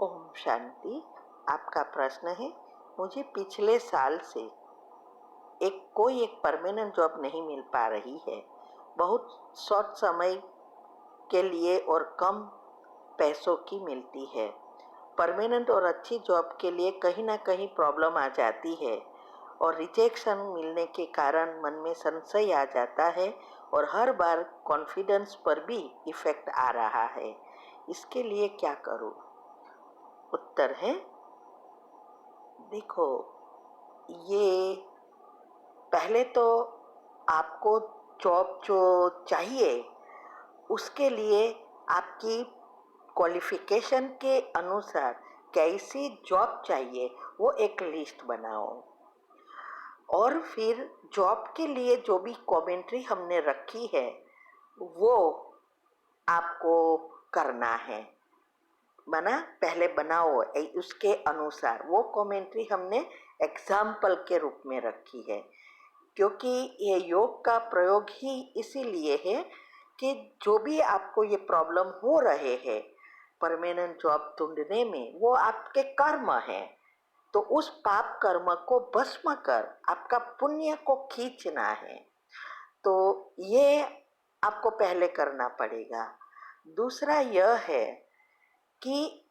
ओम शांति। आपका प्रश्न है, मुझे पिछले साल से कोई परमानेंट जॉब नहीं मिल पा रही है। बहुत शॉर्ट समय के लिए और कम पैसों की मिलती है। परमानेंट और अच्छी जॉब के लिए कहीं ना कहीं प्रॉब्लम आ जाती है और रिजेक्शन मिलने के कारण मन में संशय आ जाता है और हर बार कॉन्फिडेंस पर भी इफेक्ट आ रहा है। इसके लिए क्या करूं? उत्तर है, देखो, ये पहले तो आपको जॉब जो चाहिए उसके लिए आपकी क्वालिफिकेशन के अनुसार कैसी जॉब चाहिए वो एक लिस्ट बनाओ और फिर जॉब के लिए जो भी कमेंट्री हमने रखी है वो आपको करना है। पहले बनाओ उसके अनुसार। वो कमेंट्री हमने एग्जाम्पल के रूप में रखी है, क्योंकि ये योग का प्रयोग ही इसीलिए है कि जो भी आपको ये प्रॉब्लम हो रहे हैं परमानेंट जॉब ढूंढने में, वो आपके कर्म है। तो उस पाप कर्म को भस्म कर आपका पुण्य को खींचना है। तो ये आपको पहले करना पड़ेगा। दूसरा यह है कि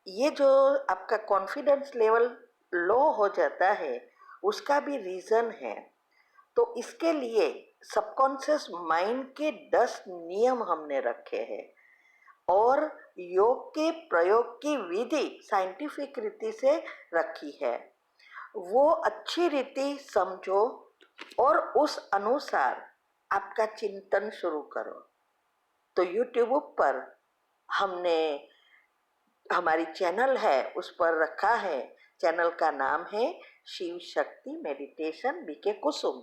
ये जो आपका कॉन्फिडेंस लेवल लो हो जाता है उसका भी रीज़न है। तो इसके लिए सबकॉन्शियस माइंड के 10 नियम हमने रखे हैं और योग के प्रयोग की विधि साइंटिफिक रीति से रखी है। वो अच्छी रीति समझो और उस अनुसार आपका चिंतन शुरू करो। तो यूट्यूब पर हमने हमारी चैनल है उस पर रखा है। चैनल का नाम है शिव शक्ति मेडिटेशन बीके कुसुम।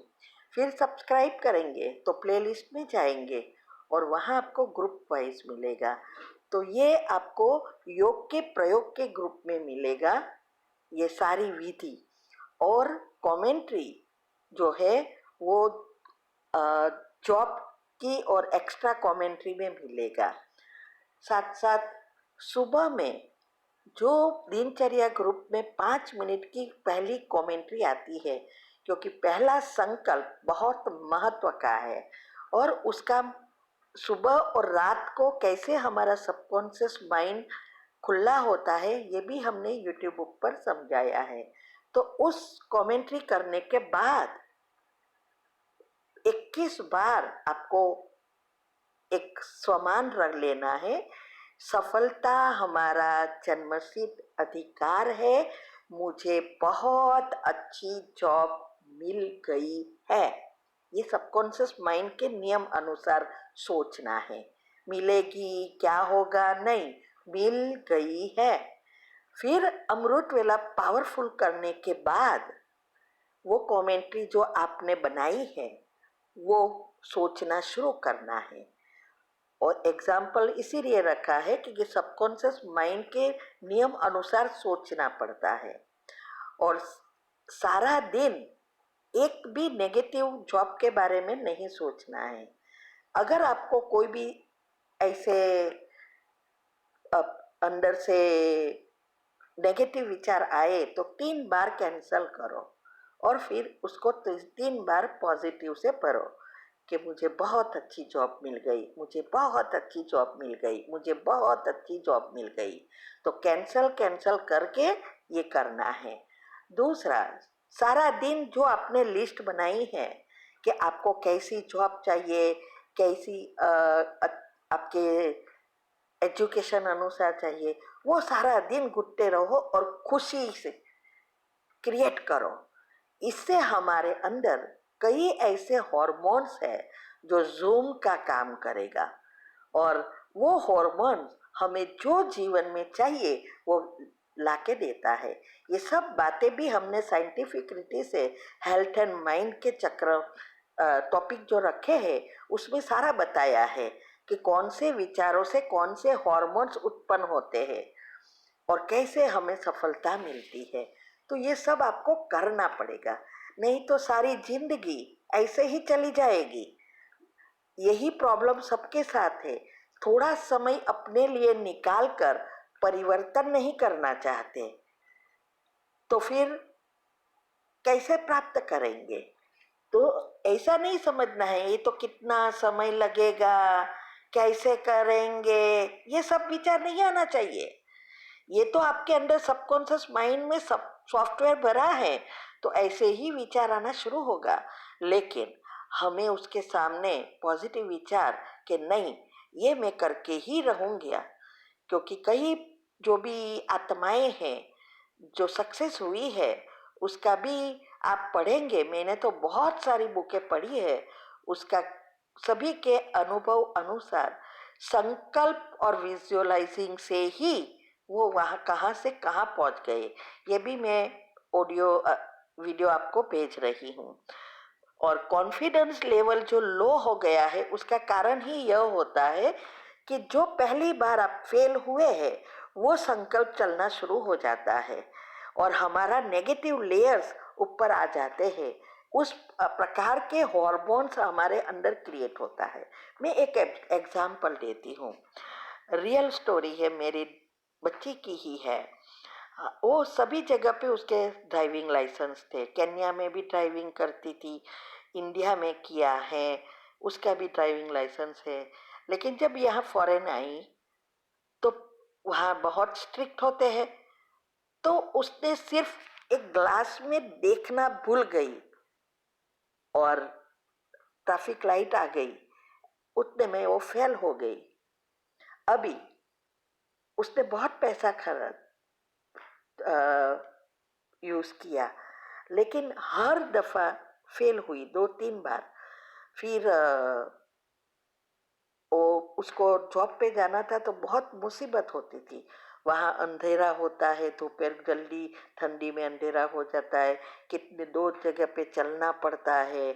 फिर सब्सक्राइब करेंगे तो प्लेलिस्ट में जाएंगे और वहाँ आपको ग्रुप वाइज मिलेगा। तो ये आपको योग के प्रयोग के ग्रुप में मिलेगा, ये सारी विधि और कमेंट्री जो है वो जॉब की और एक्स्ट्रा कमेंट्री में मिलेगा। साथ साथ सुबह में जो दिनचर्या ग्रुप में 5 मिनट की पहली कमेंट्री आती है, क्योंकि पहला संकल्प बहुत महत्व का है और उसका सुबह और रात को कैसे हमारा सबकॉन्शियस माइंड खुला होता है ये भी हमने यूट्यूब पर समझाया है। तो उस कमेंट्री करने के बाद 21 बार आपको एक स्वमान रख लेना है। सफलता हमारा जन्मसिद्ध अधिकार है, मुझे बहुत अच्छी जॉब मिल गई है। ये सबकॉन्शियस माइंड के नियम अनुसार सोचना है। मिलेगी, क्या होगा, नहीं, मिल गई है। फिर अमृत वेला पावरफुल करने के बाद वो कमेंट्री जो आपने बनाई है वो सोचना शुरू करना है। और एग्जाम्पल इसीलिए रखा है कि सबकॉन्शियस माइंड के नियम अनुसार सोचना पड़ता है और सारा दिन एक भी नेगेटिव जॉब के बारे में नहीं सोचना है। अगर आपको कोई भी ऐसे अंदर से नेगेटिव विचार आए तो 3 बार कैंसल करो और फिर उसको 3 बार पॉजिटिव से पढ़ो कि मुझे बहुत अच्छी जॉब मिल गई, मुझे बहुत अच्छी जॉब मिल गई, मुझे बहुत अच्छी जॉब मिल गई। तो कैंसल करके ये करना है। दूसरा, सारा दिन जो आपने लिस्ट बनाई है कि आपको कैसी जॉब चाहिए, कैसी आपके एजुकेशन अनुसार चाहिए, वो सारा दिन घुटते रहो और खुशी से क्रिएट करो। इससे हमारे अंदर कई ऐसे हार्मोन्स है जो जूम का काम करेगा और वो हार्मोन्स हमें जो जीवन में चाहिए वो लाके देता है। ये सब बातें भी हमने साइंटिफिक रीति से हेल्थ एंड माइंड के चक्र टॉपिक जो रखे हैं उसमें सारा बताया है कि कौन से विचारों से कौन से हार्मोन्स उत्पन्न होते हैं और कैसे हमें सफलता मिलती है। तो ये सब आपको करना पड़ेगा, नहीं तो सारी जिंदगी ऐसे ही चली जाएगी। यही प्रॉब्लम सबके साथ है। थोड़ा समय अपने लिए निकाल कर परिवर्तन नहीं करना चाहते तो फिर कैसे प्राप्त करेंगे? तो ऐसा नहीं समझना है ये तो कितना समय लगेगा, कैसे करेंगे, ये सब विचार नहीं आना चाहिए। ये तो आपके अंदर सबकॉन्शियस माइंड में सब सॉफ्टवेयर भरा है, तो ऐसे ही विचार आना शुरू होगा। लेकिन हमें उसके सामने पॉजिटिव विचार कि नहीं, ये मैं करके ही रहूँगा, क्योंकि कई जो भी आत्माएं हैं जो सक्सेस हुई है उसका भी आप पढ़ेंगे। मैंने तो बहुत सारी बुकें पढ़ी है, उसका सभी के अनुभव अनुसार संकल्प और विजुअलाइजिंग से ही वो वहाँ कहाँ से कहाँ पहुँच गए। ये भी मैं ऑडियो वीडियो आपको भेज रही हूँ। और कॉन्फिडेंस लेवल जो लो हो गया है उसका कारण ही यह होता है कि जो पहली बार आप फेल हुए हैं वो संकल्प चलना शुरू हो जाता है और हमारा नेगेटिव लेयर्स ऊपर आ जाते हैं। उस प्रकार के हॉर्मोन्स हमारे अंदर क्रिएट होता है। मैं एक एग्जांपल देती हूँ, रियल स्टोरी है, मेरी बच्ची की ही है। वो सभी जगह पे उसके ड्राइविंग लाइसेंस थे, केन्या में भी ड्राइविंग करती थी, इंडिया में किया है, उसका भी ड्राइविंग लाइसेंस है। लेकिन जब यहाँ फॉरेन आई तो वहाँ बहुत स्ट्रिक्ट होते हैं, तो उसने सिर्फ एक ग्लास में देखना भूल गई और ट्रैफिक लाइट आ गई, उतने में वो फेल हो गई। अभी उसने बहुत पैसा खर्च यूज़ किया, लेकिन हर दफ़ा फेल हुई 2-3 बार। फिर वो उसको जॉब पे जाना था तो बहुत मुसीबत होती थी। वहाँ अंधेरा होता है, दोपहर जल्दी ठंडी में अंधेरा हो जाता है, कितने 2 जगह पे चलना पड़ता है,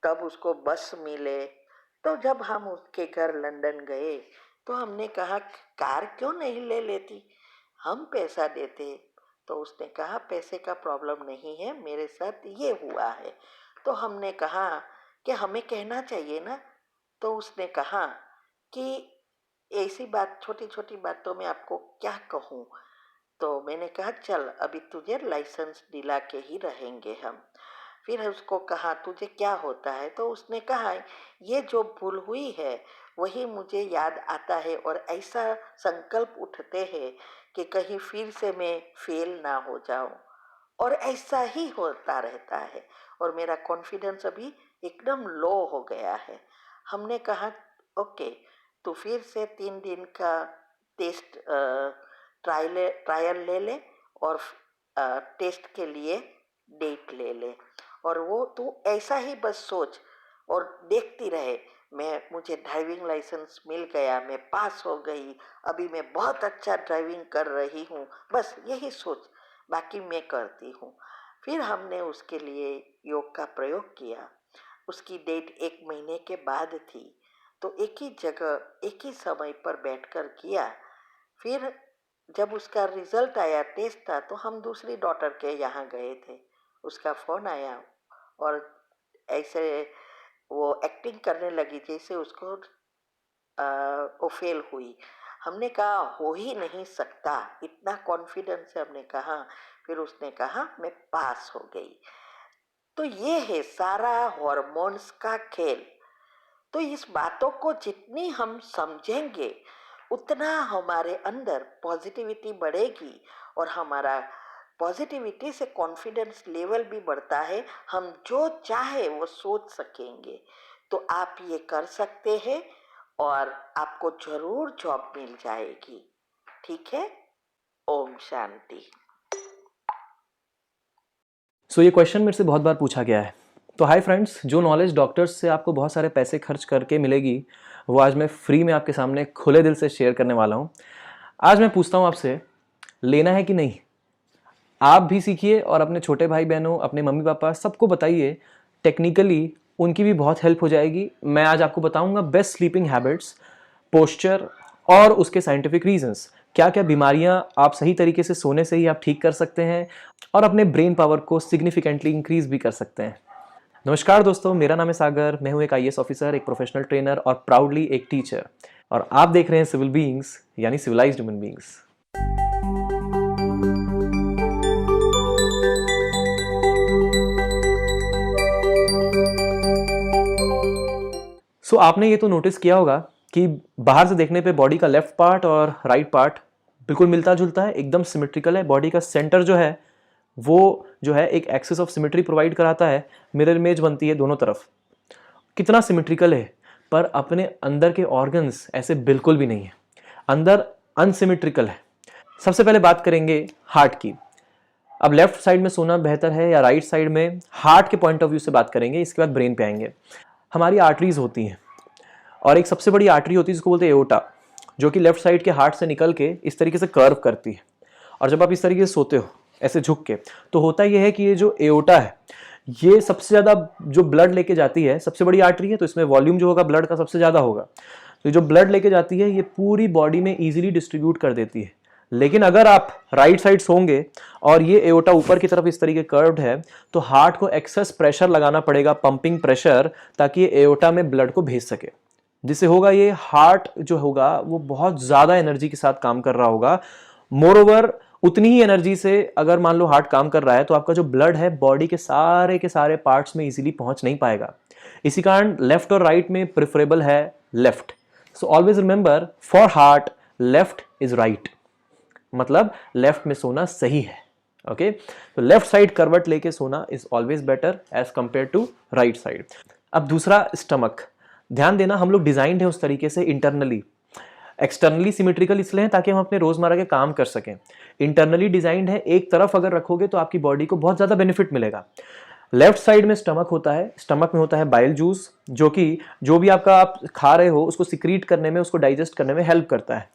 तब उसको बस मिले। तो जब हम उसके घर लंदन गए तो हमने कहा कार क्यों नहीं ले लेती, हम पैसा देते। तो उसने कहा पैसे का प्रॉब्लम नहीं है, मेरे साथ ये हुआ है। तो हमने कहा कि हमें कहना चाहिए ना। तो उसने कहा कि ऐसी बात, छोटी छोटी बातों में आपको क्या कहूँ। तो मैंने कहा चल अभी तुझे लाइसेंस दिला के ही रहेंगे हम। फिर उसको कहा तुझे क्या होता है, तो उसने कहा ये जो भूल हुई है वही मुझे याद आता है और ऐसा संकल्प उठते हैं कि कहीं फिर से मैं फेल ना हो जाऊं, और ऐसा ही होता रहता है और मेरा कॉन्फिडेंस अभी एकदम लो हो गया है। हमने कहा ओके, तो फिर से 3 दिन का टेस्ट ट्रायल ले ले और टेस्ट के लिए डेट ले ले, और वो तू ऐसा ही बस सोच और देखती रहे। मुझे ड्राइविंग लाइसेंस मिल गया, मैं पास हो गई, अभी मैं बहुत अच्छा ड्राइविंग कर रही हूँ, बस यही सोच, बाकी मैं करती हूँ। फिर हमने उसके लिए योग का प्रयोग किया। उसकी डेट 1 महीने के बाद थी, तो एक ही जगह एक ही समय पर बैठकर किया। फिर जब उसका रिजल्ट आया, टेस्ट था, तो हम दूसरी डॉटर के यहाँ गए थे। उसका फ़ोन आया और ऐसे वो एक्टिंग करने लगी जैसे उसको वो फेल हुई। हमने कहा हो ही नहीं सकता, इतना कॉन्फिडेंस से हमने कहा। फिर उसने कहा मैं पास हो गई। तो ये है सारा हॉर्मोन्स का खेल। तो इस बातों को जितनी हम समझेंगे उतना हमारे अंदर पॉजिटिविटी बढ़ेगी और हमारा पॉजिटिविटी से कॉन्फिडेंस लेवल भी बढ़ता है। हम जो चाहे वो सोच सकेंगे। तो आप ये कर सकते हैं और आपको जरूर जॉब मिल जाएगी। ठीक है? ओम शांति। सो ये क्वेश्चन मेरे से बहुत बार पूछा गया है। तो हाय फ्रेंड्स, जो नॉलेज डॉक्टर्स से आपको बहुत सारे पैसे खर्च करके मिलेगी वो आज मैं फ्री में आपके सामने खुले दिल से शेयर करने वाला हूँ। आज मैं पूछता हूँ आपसे, लेना है कि नहीं? आप भी सीखिए और अपने छोटे भाई बहनों, अपने मम्मी पापा सबको बताइए। टेक्निकली उनकी भी बहुत हेल्प हो जाएगी। मैं आज आपको बताऊंगा बेस्ट स्लीपिंग हैबिट्स, पोस्चर और उसके साइंटिफिक रीजंस। क्या क्या बीमारियां आप सही तरीके से सोने से ही आप ठीक कर सकते हैं और अपने ब्रेन पावर को सिग्निफिकेंटली इंक्रीज भी कर सकते हैं। नमस्कार दोस्तों, मेरा नाम है सागर। मैं हूं एक आईएएस ऑफिसर, एक प्रोफेशनल ट्रेनर और प्राउडली एक टीचर। और आप देख रहे हैं सिविल बीइंग्स यानी सिविलाइज्ड ह्यूमन बीइंग्स। सो आपने ये तो नोटिस किया होगा कि बाहर से देखने पे बॉडी का लेफ्ट पार्ट और राइट पार्ट बिल्कुल मिलता जुलता है, एकदम सिमेट्रिकल है। बॉडी का सेंटर जो है वो जो है एक एक्सिस ऑफ सिमेट्री प्रोवाइड कराता है, मिरर इमेज बनती है दोनों तरफ। कितना सिमेट्रिकल है, पर अपने अंदर के ऑर्गन्स ऐसे बिल्कुल भी नहीं है, अंदर अनसिमेट्रिकल है। सबसे पहले बात करेंगे हार्ट की। अब लेफ्ट साइड में सोना बेहतर है या राइट साइड में, हार्ट के पॉइंट ऑफ व्यू से बात करेंगे, इसके बाद ब्रेन पे आएंगे। हमारी आर्टरीज होती हैं और एक सबसे बड़ी आर्टरी होती है जिसको बोलते हैं एओर्टा, जो कि लेफ्ट साइड के हार्ट से निकल के इस तरीके से कर्व करती है। और जब आप इस तरीके से सोते हो ऐसे झुक के, तो होता यह है कि ये जो एओर्टा है ये सबसे ज़्यादा जो ब्लड लेके जाती है, सबसे बड़ी आर्टरी है तो इसमें वॉल्यूम जो होगा ब्लड का सबसे ज़्यादा होगा, तो जो ब्लड लेके जाती है ये पूरी बॉडी में ईजिली डिस्ट्रीब्यूट कर देती है। लेकिन अगर आप राइट साइड सोंगे और ये एओर्टा ऊपर की तरफ इस तरीके कर्व्ड है, तो हार्ट को एक्सेस प्रेशर लगाना पड़ेगा, पंपिंग प्रेशर, ताकि ये एओर्टा में ब्लड को भेज सके। जिससे होगा ये हार्ट जो होगा वो बहुत ज़्यादा एनर्जी के साथ काम कर रहा होगा। मोर ओवर उतनी ही एनर्जी से अगर मान लो हार्ट काम कर रहा है तो आपका जो ब्लड है बॉडी के सारे पार्ट्स में इजीली पहुंच नहीं पाएगा। इसी कारण लेफ्ट और राइट में प्रेफरेबल है left. So always remember, for heart left is right, मतलब लेफ्ट में सोना सही है। ओके, तो लेफ्ट साइड करवट लेके सोना is always better as compare to right side. अब दूसरा, स्टमक। ध्यान देना, हम लोग डिजाइंड है उस तरीके से इंटरनली, एक्सटर्नली सिमेट्रिकल इसलिए है ताकि हम अपने रोजमर्रा के काम कर सकें। इंटरनली डिजाइंड है, एक तरफ अगर रखोगे तो आपकी बॉडी को बहुत ज्यादा बेनिफिट मिलेगा। लेफ्ट साइड में स्टमक होता है, स्टमक में होता है बाइल जूस, जो कि जो भी आपका आप खा रहे हो उसको सिक्रीट करने में, उसको डाइजेस्ट करने में हेल्प करता है।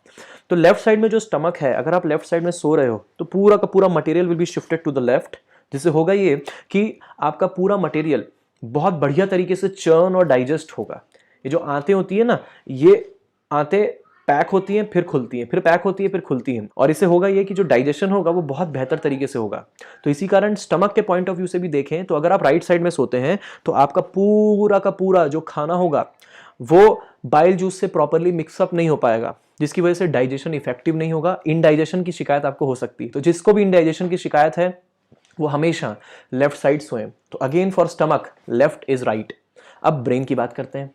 तो लेफ्ट साइड में जो स्टमक है, अगर आप लेफ्ट साइड में सो रहे हो तो पूरा का पूरा material will be shifted to the left, जिससे होगा ये कि आपका पूरा मटेरियल बहुत बढ़िया तरीके से चर्न और डाइजेस्ट होगा। ये जो आंतें होती है ना, ये आंतें पैक होती हैं फिर खुलती हैं, फिर पैक होती है फिर खुलती हैं, और इससे होगा ये कि जो डाइजेशन होगा वो बहुत बेहतर तरीके से होगा। तो इसी कारण स्टमक के पॉइंट ऑफ व्यू से भी देखें तो अगर आप राइट साइड में सोते हैं तो आपका पूरा का पूरा जो खाना होगा वो बाइल जूस से प्रॉपरली मिक्सअप नहीं हो पाएगा, जिसकी वजह से डाइजेशन इफेक्टिव नहीं होगा। इनडाइजेशन की शिकायत आपको हो सकती है। तो जिसको भी इनडाइजेशन की शिकायत है वो हमेशा लेफ्ट साइड सोएं। तो again for stomach left is right. अब ब्रेन की बात करते हैं।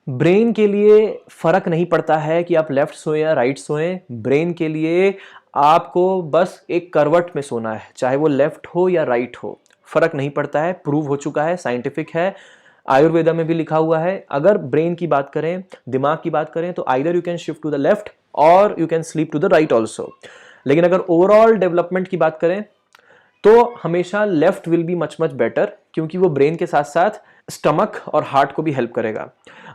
ब्रेन के लिए फर्क नहीं पड़ता है कि आप लेफ्ट सोएं या राइट सोएं। ब्रेन के लिए आपको बस एक करवट में सोना है, चाहे वो लेफ्ट हो या राइट हो, फर्क नहीं पड़ता है। प्रूव हो चुका है, साइंटिफिक है, आयुर्वेदा में भी लिखा हुआ है। अगर ब्रेन की बात करें, दिमाग की बात करें, तो either you can shift to the left और you can sleep to the right also. लेकिन अगर ओवरऑल डेवलपमेंट की बात करें तो हमेशा left will be much better, क्योंकि वो ब्रेन के साथ साथ स्टमक और हार्ट को भी हेल्प करेगा।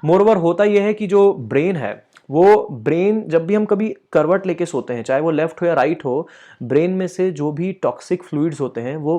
मोरओवर होता यह है कि जो ब्रेन है, वो ब्रेन जब भी हम कभी करवट लेके सोते हैं, चाहे वो लेफ्ट हो या राइट हो, ब्रेन में से जो भी टॉक्सिक फ्लूइड्स होते हैं वो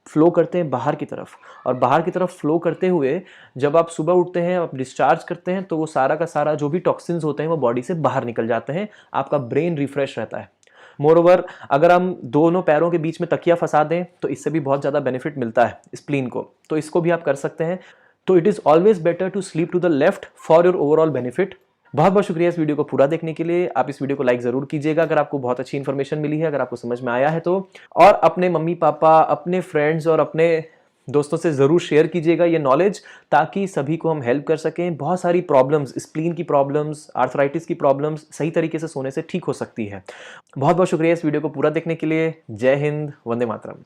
फ्लो करते हैं बाहर की तरफ, और बाहर की तरफ फ्लो करते हुए जब आप सुबह उठते हैं, आप डिस्चार्ज करते हैं, तो वो सारा का सारा जो भी टॉक्सिन्स होते हैं वो बॉडी से बाहर निकल जाते हैं। आपका ब्रेन रिफ्रेश रहता है। मोरओवर अगर हम दोनों पैरों के बीच में तकिया फंसा दें तो इससे भी बहुत ज़्यादा बेनिफिट मिलता है स्प्लीन को, तो इसको भी आप कर सकते हैं। तो it is always better to sleep to the left for your overall benefit. बहुत बहुत शुक्रिया इस वीडियो को पूरा देखने के लिए। आप इस वीडियो को लाइक ज़रूर कीजिएगा अगर आपको बहुत अच्छी इन्फॉर्मेशन मिली है, अगर आपको समझ में आया है तो, और अपने मम्मी पापा, अपने फ्रेंड्स और अपने दोस्तों से ज़रूर शेयर कीजिएगा ये नॉलेज, ताकि सभी को हम हेल्प कर सकें। बहुत सारी प्रॉब्लम्स, स्प्लीन की प्रॉब्लम्स, आर्थराइटिस की प्रॉब्लम्स सही तरीके से सोने से ठीक हो सकती है। बहुत बहुत शुक्रिया इस वीडियो को पूरा देखने के लिए। जय हिंद, वंदे मातरम।